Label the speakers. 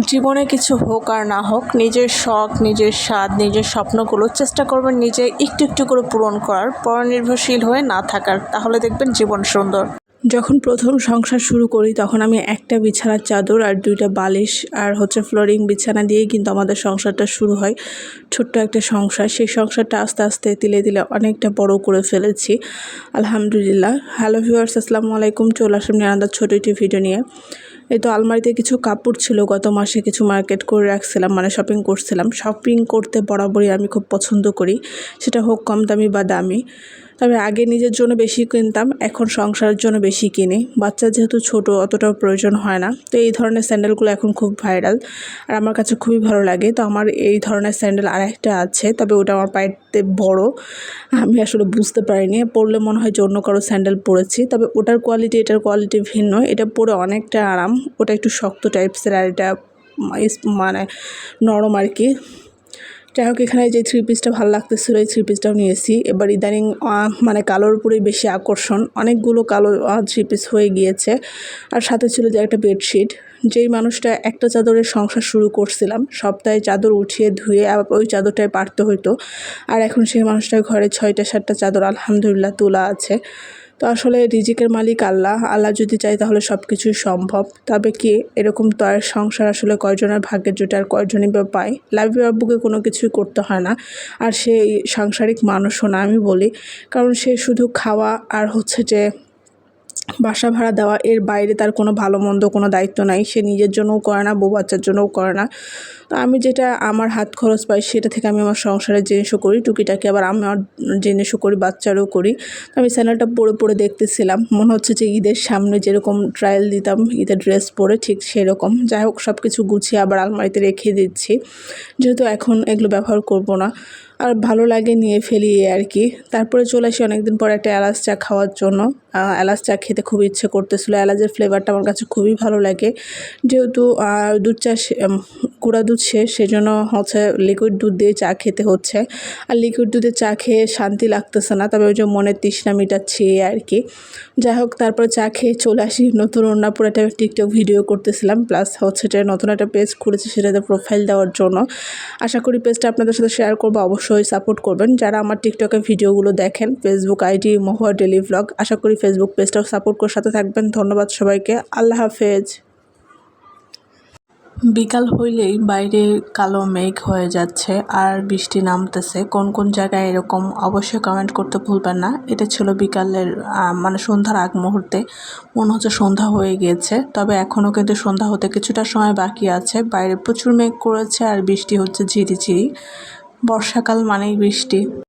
Speaker 1: জীবনে কিছু হোক আর না হোক নিজের শখ, নিজের স্বাদ, নিজের স্বপ্নগুলো চেষ্টা করবেন নিজে একটু একটু করে পূরণ করার, পরনির্ভরশীল হয়ে না থাকার। তাহলে দেখবেন জীবন সুন্দর। যখন প্রথম সংসার শুরু করি তখন আমি একটা বিছানার চাদর আর 2টা বালিশ আর ফ্লোরিং বিছানা দিয়েই কিন্তু আমাদের সংসারটা শুরু হয়। ছোট্ট একটা সংসার, সেই সংসারটা আস্তে আস্তে তিলে তিলে অনেকটা বড় করে ফেলেছি আলহামদুলিল্লাহ। হ্যালো ভিউয়ার্স, আসসালামু আলাইকুম। চলে আসলাম নিরান্দার ছোটো একটি ভিডিও নিয়ে। এই তো আলমারিতে কিছু কাপড় ছিল, গত মাসে কিছু মার্কেট করে রাখছিলাম, মানে শপিং করছিলাম। শপিং করতে বরাবরই আমি খুব পছন্দ করি, সেটা হোক কম দামি বা দামি। তবে আগে নিজের জন্য বেশি কিনতাম, এখন সংসারের জন্য বেশি কিনি। বাচ্চা যেহেতু ছোট, অতটাও প্রয়োজন হয় না। তো এই ধরনের স্যান্ডেলগুলো এখন খুব ভাইরাল আর আমার কাছে খুবই ভালো লাগে। তো আমার এই ধরনের স্যান্ডেল আরেকটা আছে, তবে ওটা আমার পায়েতে বড়, আমি আসলে বুঝতে পারিনি। পরলে মনে হয় যে অন্য কারো স্যান্ডেল পরেছি, তবে ওটার কোয়ালিটি এটার কোয়ালিটি ভিন্ন। এটা পরে অনেকটা আরাম, ওটা একটু শক্ত টাইপসের আর এটা মানে নরম আর কি। যাই হোক, এখানে যে 3 পিসটা ভালো লাগতেছিলো, এই 3 পিসটাও নিয়েছি। এবার ইদানিং মানে কালোর উপরেই বেশি আকর্ষণ, অনেকগুলো কালো 3 পিস হয়ে গিয়েছে। আর সাথে ছিল যে একটা বেডশিট। যেই মানুষটা একটা চাদরের সংসার শুরু করছিলাম, সপ্তাহে চাদর উঠিয়ে ধুয়ে আবার ওই চাদরটায় পারতে হতো, আর এখন সেই মানুষটার ঘরে 6টা 7টা চাদর আলহামদুলিল্লাহ তোলা আছে। তো আসলে রিজিকের মালিক আল্লাহ, আল্লাহ যদি চায় তাহলে সব কিছুই সম্ভব। তবে কি এরকম তো আর সংসার আসলে কয়জনের ভাগ্যের জুটে আর কয়জনই বা পায়। লাইফে আব্বুকে কোনো কিছুই করতে হয় না, আর সে সাংসারিক মানুষও না আমি বলি, কারণ সে শুধু খাওয়া আর যে বাসা ভাড়া দেওয়া, এর বাইরে তার কোনো ভালো মন্দ কোনো দায়িত্ব নাই। সে নিজের জন্যও করে না, বউ বাচ্চার জন্যও করে না। তো আমি যেটা আমার হাত খরচ পাই সেটা থেকে আমি আমার সংসারের জিনিসও করি, টুকিটাকি আবার আমার জিনিসও করি, বাচ্চারও করি। তো আমি চ্যানেলটা পড়ে পড়ে দেখতেছিলাম, মনে হচ্ছে যে ঈদের সামনে যেরকম ট্রায়াল দিতাম ঈদের ড্রেস পরে, ঠিক সেরকম। যাই হোক, সব কিছু গুছিয়ে আবার আলমারিতে রেখে দিচ্ছি, যেহেতু এখন এগুলো ব্যবহার করব না। আর ভালো লাগে নিয়ে ফেলি আর কি। তারপরে চলে আসি অনেকদিন পর একটা এলাচ চা খাওয়ার জন্য। এলাচ চা খেতে খুব ইচ্ছে করতেছিল, এলাচের ফ্লেভারটা আমার কাছে খুবই ভালো লাগে। যেহেতু দুধ চা গুঁড়া দুধ শেষ, সেজন্য লিকুইড দুধ দিয়ে চা খেতে হচ্ছে। আর লিকুইড দুধে চা খেয়ে শান্তি লাগতেছে না, তবে ওই যে মনের তৃষ্ণা মিটাচ্ছি আর কি। যাই হোক, তারপরে চা খেয়ে চলে আসি নতুন ওড়না পরে একটা টিকটক ভিডিও করতেছিলাম, প্লাস যে নতুন একটা পেজ খুলেছি সেটাতে প্রোফাইল দেওয়ার জন্য। আশা করি পেজটা আপনাদের সাথে শেয়ার করবো, অবশ্যই সাপোর্ট করবেন। যারা আমার টিকটকের ভিডিওগুলো দেখেন, ফেসবুক আইডি মহুয়া ডেলি ভ্লগ, আশা করি ফেসবুক পেজটাও সাপোর্ট করে সাথে থাকবেন। ধন্যবাদ সবাইকে, আল্লাহ হাফেজ। বিকাল হইলেই বাইরে কালো মেঘ হয়ে যাচ্ছে আর বৃষ্টি নামতেছে। কোন কোন জায়গায় এরকম অবশ্যই কমেন্ট করতে ভুলবেন না। এটা ছিল বিকালের মানে সন্ধ্যার আগ মুহূর্তে, মনে হচ্ছে সন্ধ্যা হয়ে গিয়েছে, তবে এখনও কিন্তু সন্ধ্যা হতে কিছুটা সময় বাকি আছে। বাইরে প্রচুর মেঘ করেছে আর বৃষ্টি হচ্ছে ঝিরিঝিরি। বর্ষাকাল মানেই বৃষ্টি।